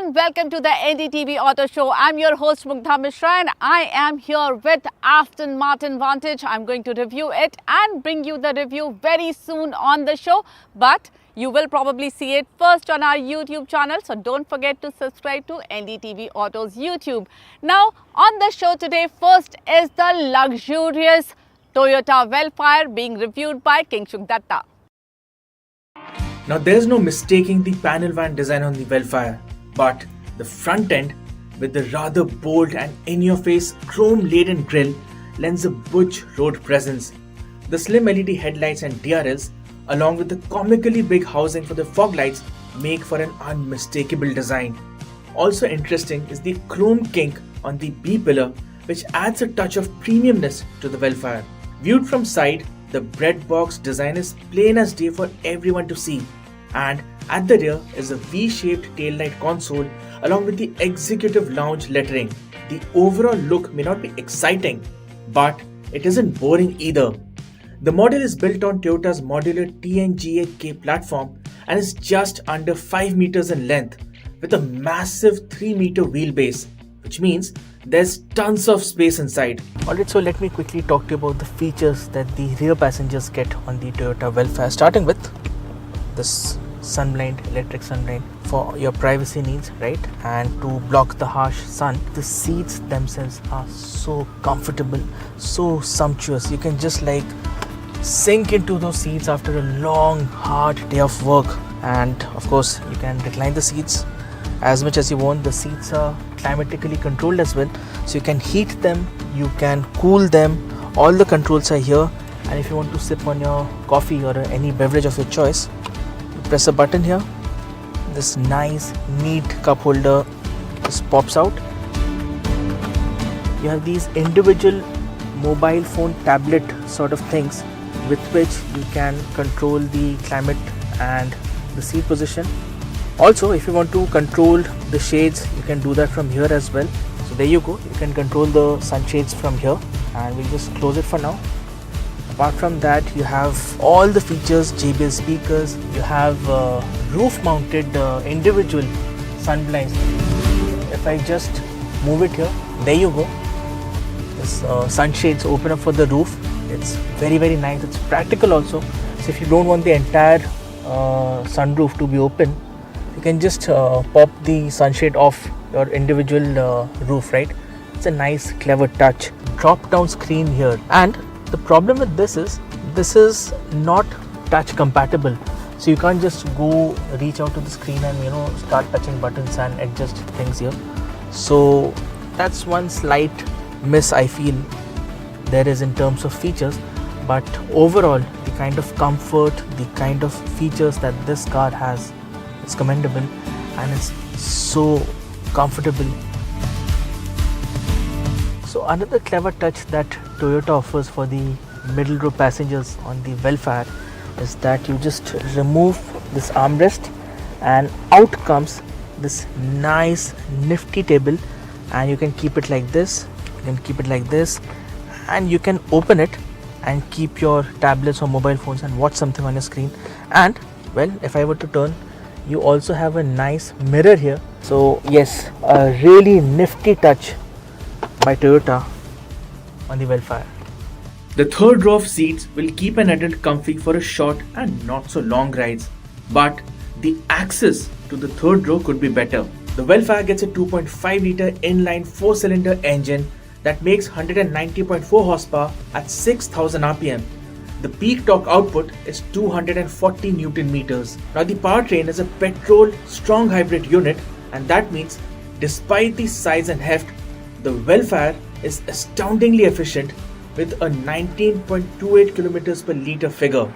and welcome to the NDTV Auto Show. I'm your host Mugdha Mishra and I am here with Aston Martin Vantage. I'm going to review it and bring you the review very soon on the show, but you will probably see it first on our YouTube channel, so don't forget to subscribe to NDTV Auto's YouTube. Now on the show today, first is the luxurious Toyota Vellfire being reviewed by Kingshuk Datta. Now there's no mistaking the panel van design on the Vellfire, but the front end with the rather bold and in-your-face chrome-laden grille lends a butch road presence. The slim LED headlights and DRLs along with the comically big housing for the fog lights make for an unmistakable design. Also interesting is the chrome kink on the B-pillar, which adds a touch of premiumness to the Vellfire. Viewed from side, the breadbox design is plain as day for everyone to see, and at the rear is a V-shaped taillight console along with the executive lounge lettering. The overall look may not be exciting, but it isn't boring either. The model is built on Toyota's modular TNGA-K platform and is just under 5 meters in length with a massive 3 meter wheelbase, which means there's tons of space inside. Alright, so let me quickly talk to you about the features that the rear passengers get on the Toyota Vellfire, starting with this sunblind, electric sunblind for your privacy needs, right? And to block the harsh sun. The seats themselves are so comfortable, so sumptuous. You can just like sink into those seats after a long, hard day of work. And of course, you can recline the seats as much as you want. The seats are climatically controlled as well, so you can heat them, you can cool them. All the controls are here, and if you want to sip on your coffee or any beverage of your choice, you press a button here. This nice neat cup holder just pops out. You have these individual mobile phone tablet sort of things with which you can control the climate and the seat position. Also, if you want to control the shades, you can do that from here as well. So there you go, you can control the sunshades from here, and we'll just close it for now. Apart from that, you have all the features, JBL speakers, you have roof mounted individual sunblinds. If I just move it here, there you go. This sunshades open up for the roof. It's very nice, it's practical also. So if you don't want the entire sunroof to be open, you can just pop the sunshade off your individual roof, right? It's a nice clever touch. Drop down screen here, and the problem with this is not touch compatible, so you can't just go reach out to the screen and start touching buttons and adjust things here. So that's one slight miss I feel there is in terms of features, but overall the kind of comfort, the kind of features that this car has, it's commendable and it's so comfortable. So another clever touch that Toyota offers for the middle row passengers on the Vellfire is that you just remove this armrest and out comes this nice nifty table, and you can keep it like this, you can keep it like this, and you can open it and keep your tablets or mobile phones and watch something on your screen. And well, if I were to turn, you also have a nice mirror here. So yes, a really nifty touch by Toyota on the Vellfire. The third row of seats will keep an adult comfy for a short and not so long rides, but the access to the third row could be better. The Vellfire gets a 2.5 litre inline 4-cylinder engine that makes 190.4 horsepower at 6000 rpm. The peak torque output is 240 Newton meters. Now the powertrain is a petrol strong hybrid unit, and that means despite the size and heft, the Vellfire is astoundingly efficient with a 19.28 kilometers per litre figure.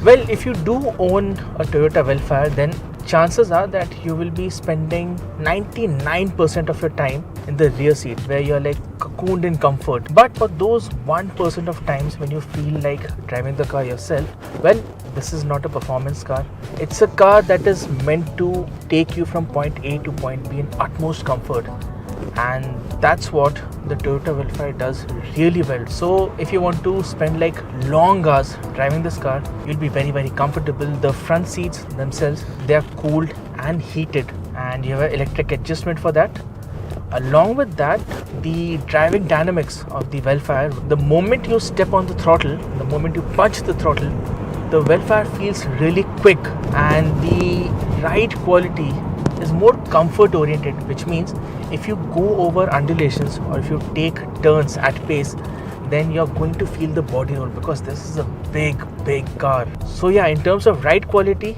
Well, if you do own a Toyota Vellfire, then chances are that you will be spending 99% of your time in the rear seat where you're like cocooned in comfort. But for those 1% of times when you feel like driving the car yourself, well, this is not a performance car. It's a car that is meant to take you from point A to point B in utmost comfort. And that's what the Toyota Vellfire does really well. So if you want to spend like long hours driving this car, you'll be very comfortable. The front seats themselves, they are cooled and heated and you have an electric adjustment for that. Along with that, the driving dynamics of the Vellfire, the moment you step on the throttle, the moment you punch the throttle, the Vellfire feels really quick, and the ride quality is more comfort oriented, which means if you go over undulations or if you take turns at pace, then you're going to feel the body roll, because this is a big car. So yeah, in terms of ride quality,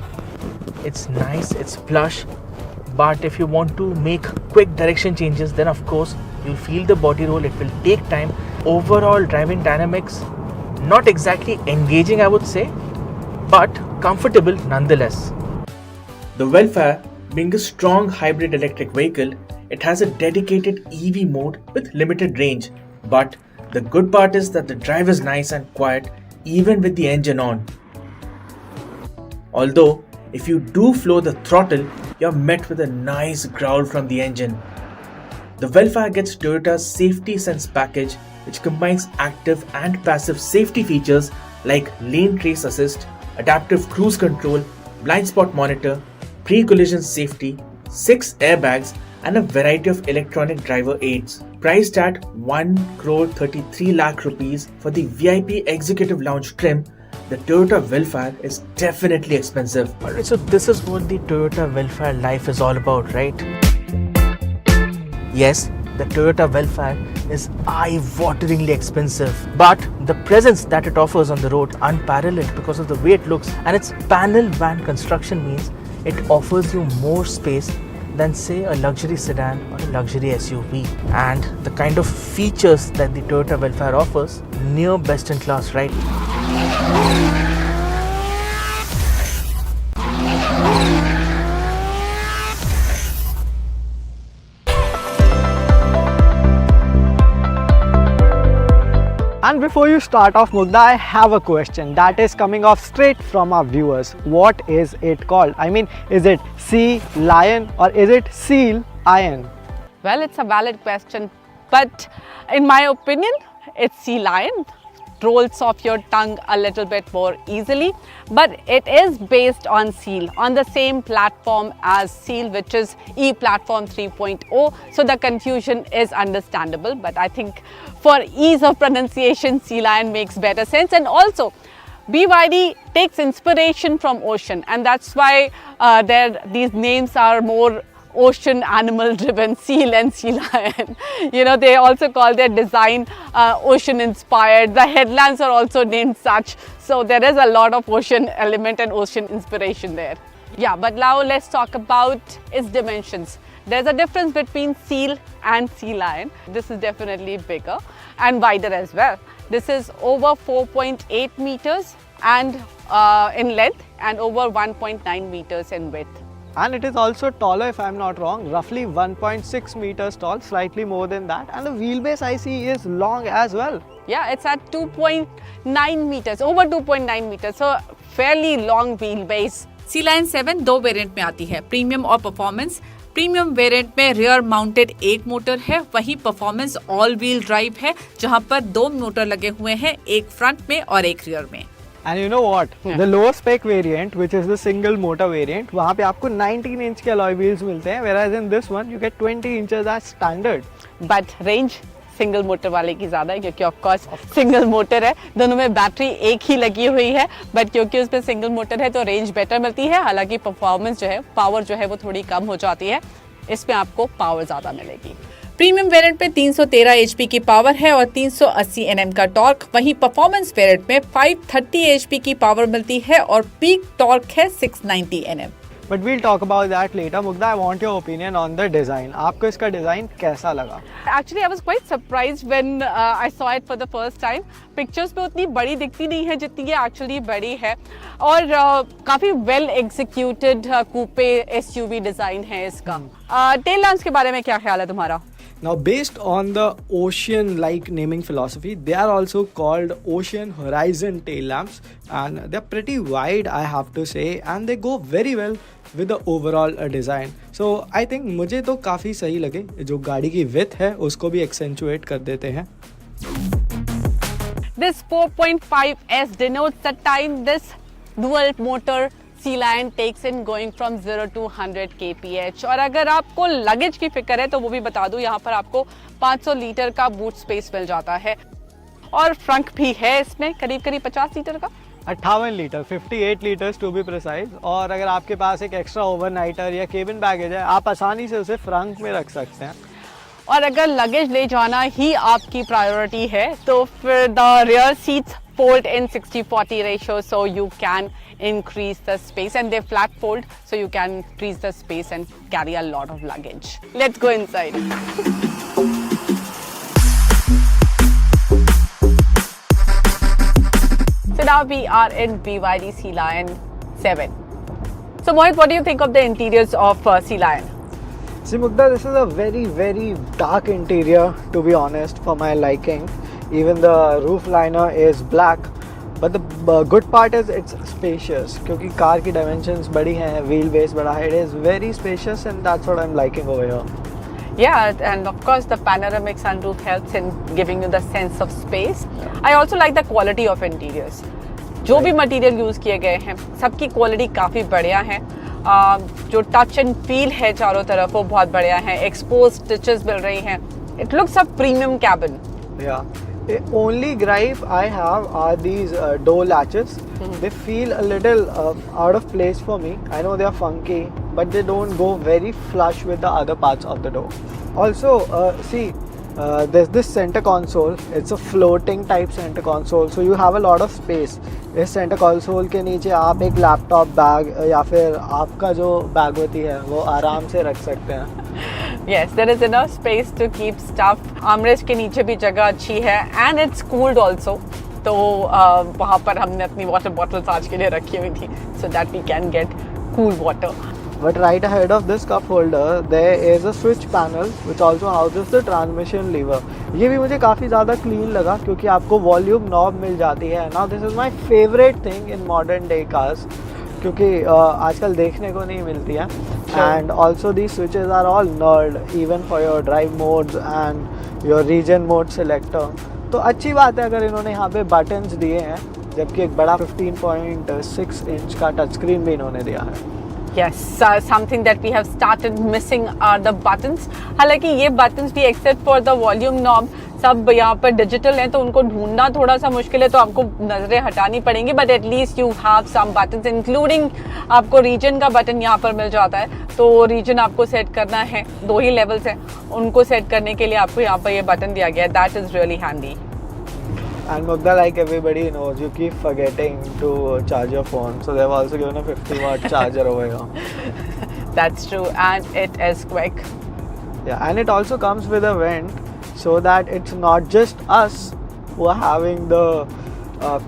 it's nice, it's plush. But if you want to make quick direction changes, then of course you'll feel the body roll. It will take time. Overall driving dynamics, not exactly engaging I would say, but comfortable nonetheless. The Vellfire, being a strong hybrid electric vehicle, it has a dedicated EV mode with limited range. But the good part is that the drive is nice and quiet even with the engine on. Although, if you do floor the throttle, you're met with a nice growl from the engine. The Vellfire gets Toyota's Safety Sense package, which combines active and passive safety features like lane trace assist, adaptive cruise control, blind spot monitor, pre-collision safety, 6 airbags, and a variety of electronic driver aids. Priced at 1,33 lakh rupees for the VIP Executive Lounge trim, the Toyota Vellfire is definitely expensive. Alright, so this is what the Toyota Vellfire life is all about, right? Yes, the Toyota Vellfire is eye-wateringly expensive, but the presence that it offers on the road unparalleled because of the way it looks, and its panel van construction means it offers you more space than say a luxury sedan or a luxury SUV. And the kind of features that the Toyota Vellfire offers, near best in class, right? And before you start off, Mugdha, I have a question that is coming off straight from our viewers. What is it called? I mean, is it Sealion or is it Sealion? Well, it's a valid question, but in my opinion, it's Sealion. Rolls off your tongue a little bit more easily, but it is based on Seal, on the same platform as Seal, which is e-platform 3.0. So the confusion is understandable, but I think for ease of pronunciation, Sealion makes better sense. And also, BYD takes inspiration from ocean, and that's why these names are more ocean animal driven, Seal and Sealion. You know, they also call their design ocean inspired. The headlamps are also named such. So there is a lot of ocean element and ocean inspiration there. Yeah, but now let's talk about its dimensions. There's a difference between Seal and Sealion. This is definitely bigger and wider as well. This is over 4.8 meters and in length and over 1.9 meters in width. And it is also taller, if I'm not wrong, roughly 1.6 meters tall, slightly more than that. And the wheelbase I see is long as well. Yeah, it's at 2.9 meters, over 2.9 meters. So fairly long wheelbase. Sealion 7 दो variant में आती है, premium और performance. Premium variant में rear mounted एक motor है, वहीं performance all wheel drive है, जहां पर 2 मोटर लगे हुए हैं, एक फ्रंट में और एक रियर में। And you know what? Yeah. The lower spec variant, which is the single motor variant, वहाँ पे आपको 19 inch के alloy wheels मिलते हैं, whereas in this one you get 20 inches as standard. But range single motor वाले की ज़्यादा है, क्योंकि ऑफ कोर्स सिंगल मोटर है, दोनों में बैटरी एक ही लगी हुई है, बट क्योंकि उसमें सिंगल मोटर है तो रेंज बेटर मिलती है। हालांकि परफॉर्मेंस जो है, पावर जो है वो थोड़ी कम हो जाती है, इसमें आपको पावर ज़्यादा मिलेगी। प्रीमियम वेरिएंट में 313 एचपी की पावर है और 380 एनएम का टॉर्क, वहीं परफॉर्मेंस वेरिएंट में 530 एचपी की पावर मिलती है और पीक टॉर्क है 690 NM. But we'll talk about that later. Mugdha, I want your opinion on the design. आपको इसका डिजाइन कैसा लगा? Actually, I was quite surprised when I saw it for the first time. Pictures पे उतनी बड़ी दिखती नहीं है जितनी ये actually बड़ी है, और काफी well executed कूपे SUV डिजाइन है इसका। टेल लैम्प्स के बारे में क्या ख्याल है तुम्हारा? Now, based on the ocean-like naming philosophy, they are also called ocean horizon tail lamps, and they're pretty wide, I have to say, and they go very well with the overall design. So, I think मुझे तो काफ़ी सही लगे, जो गाड़ी की width है उसको भी accentuate कर देते हैं. This 4.5S denotes the time this dual motor Sealion takes in going from 0 to 100 kph। और अगर आपको लगेज की फिक्र है तो वो भी बता दूं, यहाँ पर आपको 500 लीटर का बूट स्पेस मिल जाता है और फ्रंक भी है इसमें करीब 50 लीटर का, 58 litre, 58 litres to be precise. और अगर आपके पास एक एक्स्ट्रा ओवरनाइटर या केबिन बैगेज है, आप आसानी से उसे फ्रंक में रख सकते हैं। और अगर लगेज ले जाना ही आपकी प्रायोरिटी है तो फिर the rear seats fold in 60-40 ratio, so you can increase the space, and they flat fold so you can increase the space and carry a lot of luggage. Let's go inside. So now we are in BYD Sealion 7. So Mohit, what do you think of the interiors of Sealion? See Mugdha, this is a very dark interior, to be honest, for my liking. Even the roof liner is black, but the good part is it's spacious. क्योंकि car की dimensions बड़ी हैं, wheel base बड़ा है, it is very spacious, and that's what I'm liking over here. Yeah, and of course the panoramic sunroof helps in giving you the sense of space. I also like the quality of interiors. जो भी material use किए गए हैं सबकी quality काफ़ी बढ़िया है। जो टच एंड फील है चारों तरफ वो बहुत बढ़िया है। एक्सपोज स्टिचेस मिल रही हैं। It looks a premium cabin. Yeah. The only gripe I have are these door latches. They feel a little out of place for me. I know they are funky, but they don't go very flush with the other parts of the door. Also, see, there's this center console. It's a floating type center console, so you have a lot of space. इस center console के नीचे आप एक laptop bag या फिर आपका जो bag होती है वो आराम से रख सकते हैं। Yes, there is enough space to keep stuff. Armrest के नीचे भी जगह अच्छी है and it's cooled also. तो वहाँ पर हमने अपनी वाटर बॉटल्स आज के लिए रखी हुई थी so that we can get cool water. But right ahead of this cup holder, there is a switch panel which also houses the transmission lever. ये भी मुझे काफ़ी ज़्यादा clean लगा क्योंकि आपको volume knob मिल जाती है. Now this is my favorite thing in modern day cars क्योंकि आजकल देखने को नहीं मिलती है. And also these switches are all knurled even for your drive modes and your region mode selector. तो अच्छी बात है अगर इन्होंने यहाँ पे buttons दिए हैं, जबकि एक बड़ा 15.6 इंच का टच स्क्रीन भी इन्होंने दिया है. Yes, something that we have started missing are the buttons. हालांकि ये buttons भी except for the volume knob सब यहाँ पर डिजिटल हैं तो उनको ढूंढना थोड़ा सा मुश्किल है तो आपको नजरें हटानी पड़ेंगी. But at least you have some buttons including आपको रीजन का बटन यहाँ पर मिल जाता है. तो रीजन आपको सेट करना है, 2 ही लेवल्स हैं, उनको सेट करने के लिए आपको यहाँ पर ये बटन दिया गया है. That is really handy. And Mugdha, like everybody knows, you keep forgetting to charge your phone. So they've also given a 50-watt charger over here. That's true, and it is quick. Yeah, and it also comes with a vent, so that it's not just us who are having the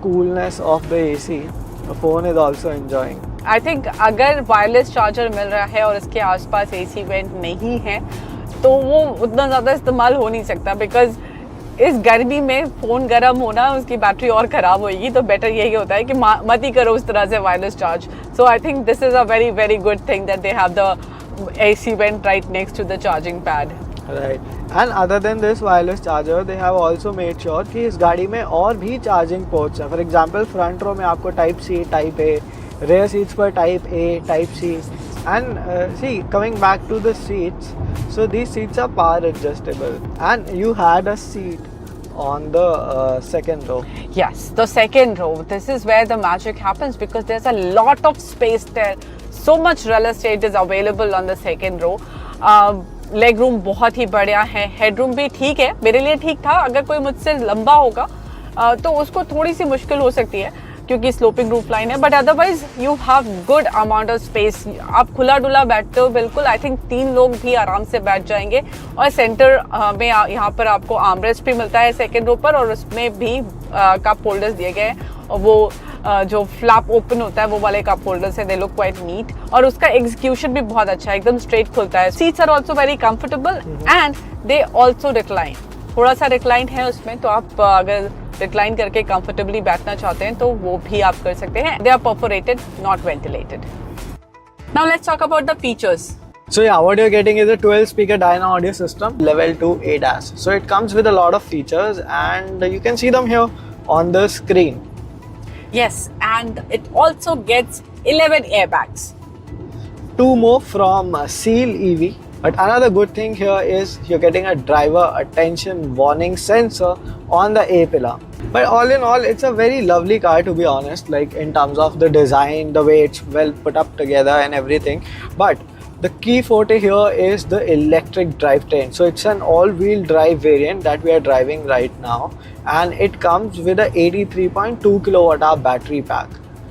coolness of the AC. The phone is also enjoying. I think अगर wireless charger मिल रहा है और इसके आसपास AC went नहीं है तो वो उतना ज़्यादा इस्तेमाल हो नहीं सकता. बिकॉज इस गर्मी में फ़ोन गर्म होना, उसकी बैटरी और ख़राब होगी. तो बेटर यही होता है कि मत ही करो उस तरह से wireless charge. So I think this is a very good thing that they have the AC vent right next to the charging pad. Right. And other than this wireless charger, they have also made sure कि इस गाड़ी में और भी charging ports हैं. For example front row में आपको type C, type A, rear seats पर type A, type C. And see, coming back to the seats, so these seats are power adjustable, and you had a seat on the second row. Yes, the second row. This is where the magic happens because there's a lot of space there. So much real estate is available on the second row. Leg room बहुत ही बढ़िया है. Head room भी ठीक है, मेरे लिए ठीक था. अगर कोई मुझसे लंबा होगा तो उसको थोड़ी सी मुश्किल हो सकती है क्योंकि स्लोपिंग रूफ लाइन है. But otherwise you have good amount of space. आप खुला डुला बैठते हो बिल्कुल. आई थिंक 3 लोग भी आराम से बैठ जाएंगे. और सेंटर में यहाँ पर आपको आर्मरेस्ट भी मिलता है सेकेंड रो पर, और उसमें भी कप होल्डर्स दिए गए हैं. और वो जो फ्लैप ओपन होता है वो वाले कप होल्डर्स हैं. दे लुक क्वाइट नीट और उसका एग्जीक्यूशन भी बहुत अच्छा है, एकदम स्ट्रेट खुलता है. Seats are also very comfortable and they also recline. थोड़ा सा रिक्लाइन है उसमें, तो आप अगर रिक्लाइन करके कंफर्टेबली बैठना चाहते हैं तो वो भी आप कर सकते हैं. They are perforated, not ventilated. Now let's talk about the features. So yeah, what you're getting is a 12-speaker dyno audio system, level 2 ADAS. So it comes with a lot of features and you can see them here on the screen. Yes, and it also gets 11 airbags. 2 more from Seal EV. But another good thing here is you're getting a driver attention warning sensor on the A pillar. But all in all, it's a very lovely car, to be honest, like in terms of the design, the way it's well put up together and everything. But the key forte here is the electric drivetrain. So it's an all-wheel drive variant that we are driving right now, and it comes with a 83.2 kilowatt hour battery pack,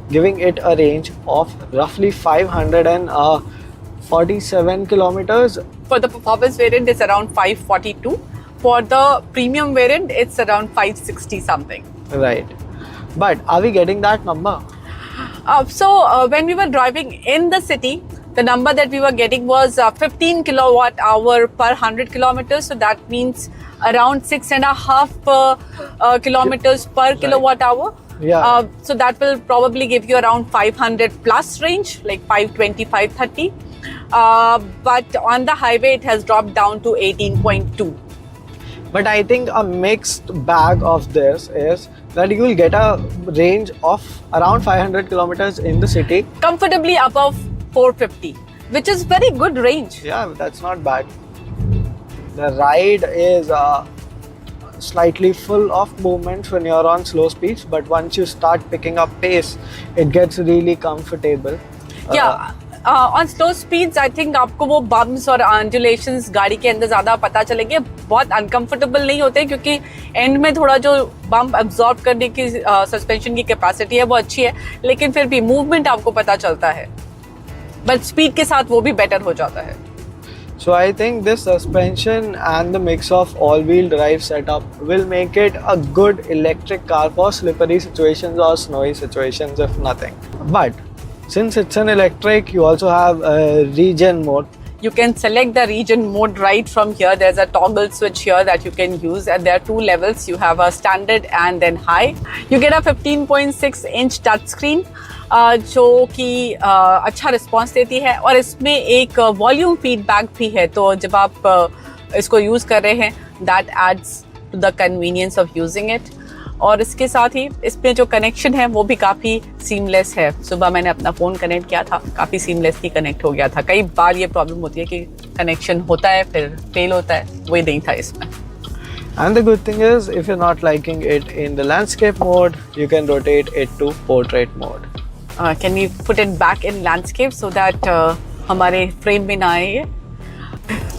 giving it a range of roughly 547 kilometers. For the performance variant, it's around 542. For the premium variant, it's around 560 something. Right. But are we getting that number? When we were driving in the city, the number that we were getting was 15 kilowatt hour per 100 kilometers. So that means around 6.5 kilometers per kilowatt hour. Yeah. So that will probably give you around 500 plus range, like 520, 530. But on the highway, it has dropped down to 18.2. But I think a mixed bag of this is that you will get a range of around 500 kilometers in the city. Comfortably above 450, which is very good range. Yeah, that's not bad. The ride is slightly full of movements when you're on slow speeds, but once you start picking up pace, it gets really comfortable. Yeah. On slow speeds, I think आपको वो bumps और undulations गाड़ी के अंदर ज़्यादा पता चलेंगे. बहुत uncomfortable नहीं होते क्योंकि end में थोड़ा जो bump absorb करने की suspension की capacity है वो अच्छी है, लेकिन फिर भी movement आपको पता चलता है. But speed के साथ वो भी better हो जाता है. So I think this suspension and the mix of all-wheel drive setup will make it a good electric car for slippery situations or snowy situations, if nothing. But since it's an electric, you also have a regen mode. You can select the regen mode right from here. There's a toggle switch here that you can use, and there are 2 levels. You have a standard and then high. You get a 15.6 inch touchscreen जो कि अच्छा response देती है, और इसमें एक volume feedback भी है. तो जब आप इसको यूज़ कर रहे हैं, that adds to the convenience of using it. और इसके साथ ही इसमें जो कनेक्शन है वो भी काफ़ी सीमलेस है. सुबह मैंने अपना फ़ोन कनेक्ट किया था, काफ़ी सीमलेसली कनेक्ट हो गया था. कई बार ये प्रॉब्लम होती है कि कनेक्शन होता है फिर फेल होता है, वही नहीं था इसमें. And the good thing is, if you're not liking it in the landscape mode, you can rotate it to portrait mode. Can we put it back in landscape so that हमारे frame में ना आए ये?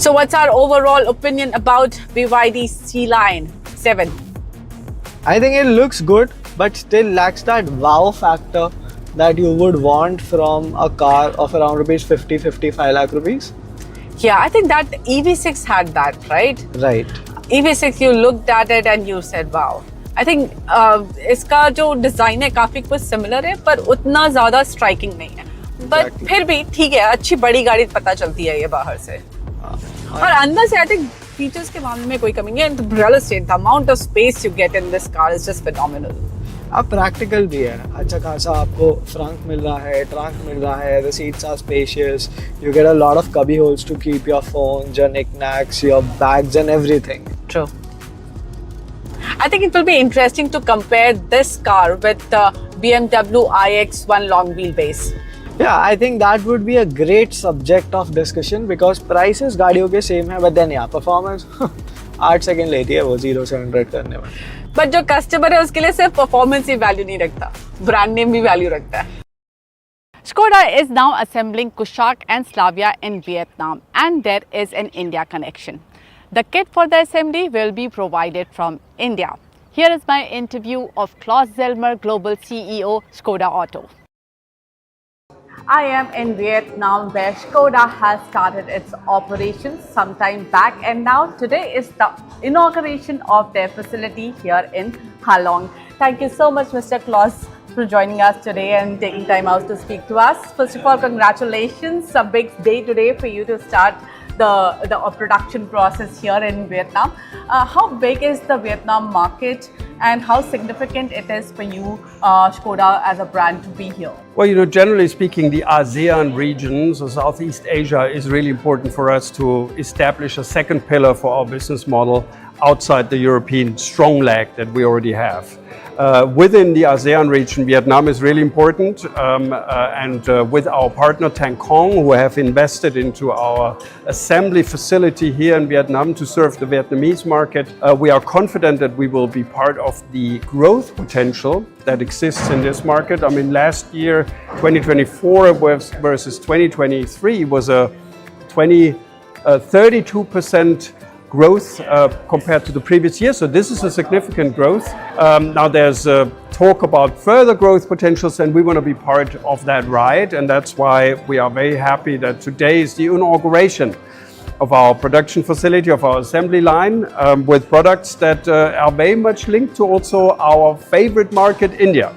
So what's our overall opinion about BYD Sealion 7? I think it looks good, but still lacks that wow factor that you would want from a car of around rupees 50-55 lakh rupees. Yeah, I think that EV6 had that, right? Right. EV6, you looked at it and you said, wow. I think इसका जो design है काफ़ी कुछ similar है, पर उतना ज़्यादा striking नहीं है. बट फिर भी ठीक है, अच्छी बड़ी गाड़ी पता चलती है ये बाहर से. और अंदर से आई थिंक फीचर्स के मामले में कोई कमी नहीं है. Real estate, the amount of space you get in this car is just phenomenal. अब प्रैक्टिकल भी है, अच्छा खासा आपको फ्रंट मिल रहा है, ट्रंक मिल रहा है, the seats are spacious, you get a lot of cubby holes to keep your phones, your knickknacks, your bags and everything. True. I think it will be interesting to compare this car with the BMW iX1 long wheelbase. Yeah, I think that would be a great subject of discussion because prices गाड़ियों के same है, but then yeah, performance 8 second लेती है वो 0 से 100 करने में. But जो कस्टमर है उसके लिए सिर्फ परफॉर्मेंस ही वैल्यू नहीं रखता, ब्रांड नेम भी वैल्यू रखता है. Skoda is now assembling Kushaq and Slavia in Vietnam, and there is an India connection. The kit for the assembly will be provided from India. Here is my interview of Klaus Zellmer, Global CEO, Skoda Auto. I am in Vietnam where Skoda has started its operations some time back, and now today is the inauguration of their facility here in Halong. Thank you so much, Mr. Klaus, for joining us today and taking time out to speak to us. First of all, congratulations. A big day today for you to start the production process here in Vietnam. How big is the Vietnam market and how significant it is for you, Skoda, as a brand to be here? Well, generally speaking, the ASEAN region, so Southeast Asia, is really important for us to establish a second pillar for our business model outside the European strong leg that we already have. Within the ASEAN region, Vietnam is really important, and with our partner Thanh Quang, who have invested into our assembly facility here in Vietnam to serve the Vietnamese market, we are confident that we will be part of the growth potential that exists in this market. I mean, last year, 2024 versus 2023 was a 32% growth compared to the previous year. So this is a significant growth. Now there's talk about further growth potentials, and we want to be part of that ride. And that's why we are very happy that today is the inauguration of our production facility, of our assembly line, with products that are very much linked to also our favorite market, India.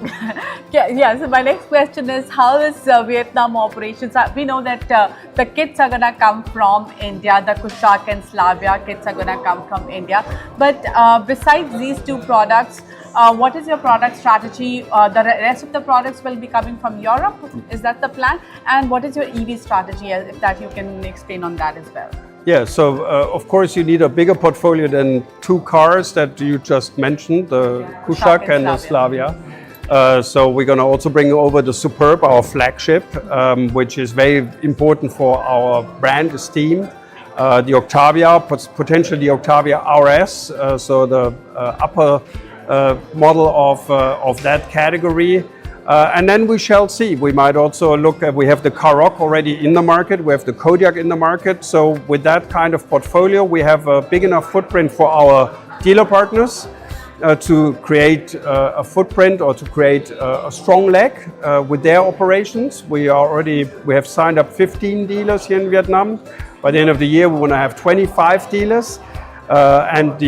Yeah, so my next question is, how is Vietnam operations? We know that the kits are going to come from India, the Kushak and Slavia kits are going to come from India. But besides these two products, what is your product strategy? The rest of the products will be coming from Europe. Is that the plan? And what is your EV strategy, if that you can explain on that as well? Yeah, so of course you need a bigger portfolio than two cars that you just mentioned, the Kushak and the Slavia. So we're going to also bring over the Superb, our flagship, which is very important for our brand esteem. The Octavia, potentially the Octavia RS, so the upper model of that category. And then we shall see. We might also look at, we have the Karoq already in the market, we have the Kodiaq in the market. So with that kind of portfolio, we have a big enough footprint for our dealer partners to create a footprint or to create a strong leg with their operations. We have signed up 15 dealers here in Vietnam. By the end of the year, we want to have 25 dealers. And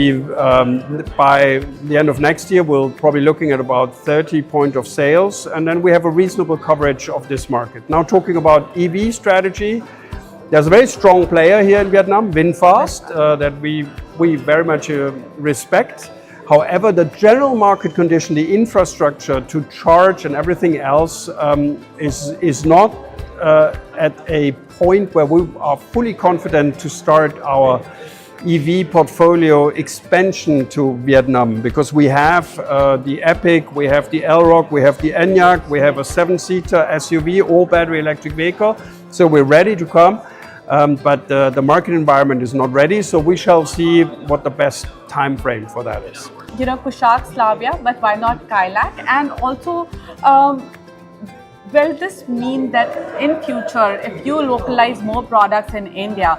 by the end of next year, we'll probably looking at about 30 point of sales. And then we have a reasonable coverage of this market. Now talking about EV strategy, there's a very strong player here in Vietnam, VinFast, that we very much respect. However, the general market condition, the infrastructure to charge and everything else is not at a point where we are fully confident to start our EV portfolio expansion to Vietnam, because we have the Epic, we have the Elroq, we have the Enyaq, we have a 7-seater SUV, all battery electric vehicle. So we're ready to come, but the market environment is not ready. So we shall see what the best time frame for that is. You know, Kushak, Slavia, but why not Kailac? And also, will this mean that in future, if you localize more products in India,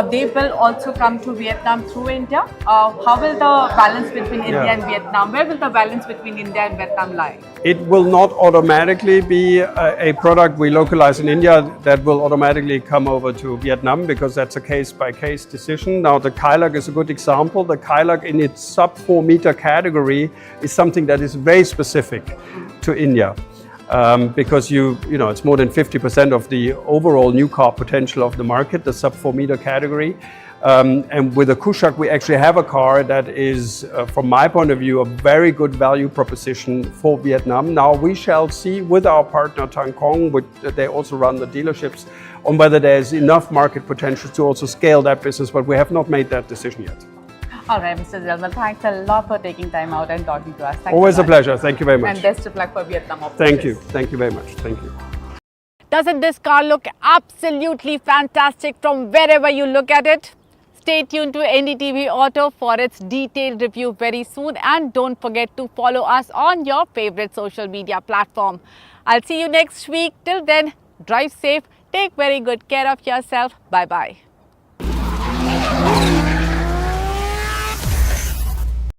they will also come to Vietnam through India? How will the balance between India and Vietnam, where will the balance between India and Vietnam lie? It will not automatically be a product we localize in India that will automatically come over to Vietnam, because that's a case-by-case decision. Now the Kailac is a good example. The Kailac in its sub-4 meter category is something that is very specific to India. Because you know it's more than 50% of the overall new car potential of the market, the sub-4 meter category. And with the Kushak, we actually have a car that is, from my point of view, a very good value proposition for Vietnam. Now we shall see with our partner Thanh Quang, they also run the dealerships, on whether there's enough market potential to also scale that business, but we have not made that decision yet. All right, Mr. Zellmer, thanks a lot for taking time out and talking to us. Always a pleasure. Thank you very much. And best of luck for Vietnam. Thank you. Thank you very much. Thank you. Doesn't this car look absolutely fantastic from wherever you look at it? Stay tuned to NDTV Auto for its detailed review very soon, and don't forget to follow us on your favorite social media platform. I'll see you next week. Till then, drive safe, take very good care of yourself. Bye-bye.